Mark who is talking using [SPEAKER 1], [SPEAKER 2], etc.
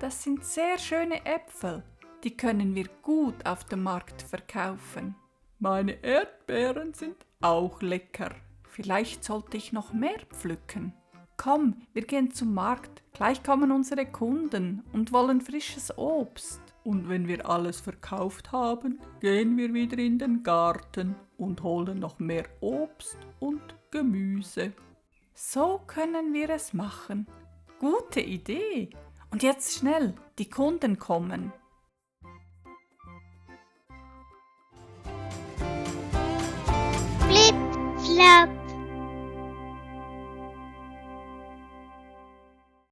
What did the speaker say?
[SPEAKER 1] das sind sehr schöne Äpfel. Die können wir gut auf dem Markt verkaufen. Meine Erdbeeren sind auch lecker. Vielleicht sollte ich noch mehr pflücken. Komm, wir gehen zum Markt. Gleich kommen unsere Kunden und wollen frisches Obst. Und wenn wir alles verkauft haben, gehen wir wieder in den Garten und holen noch mehr Obst und Gemüse. So können wir es machen. Gute Idee. Und jetzt schnell, die Kunden kommen.
[SPEAKER 2] Flip, flap,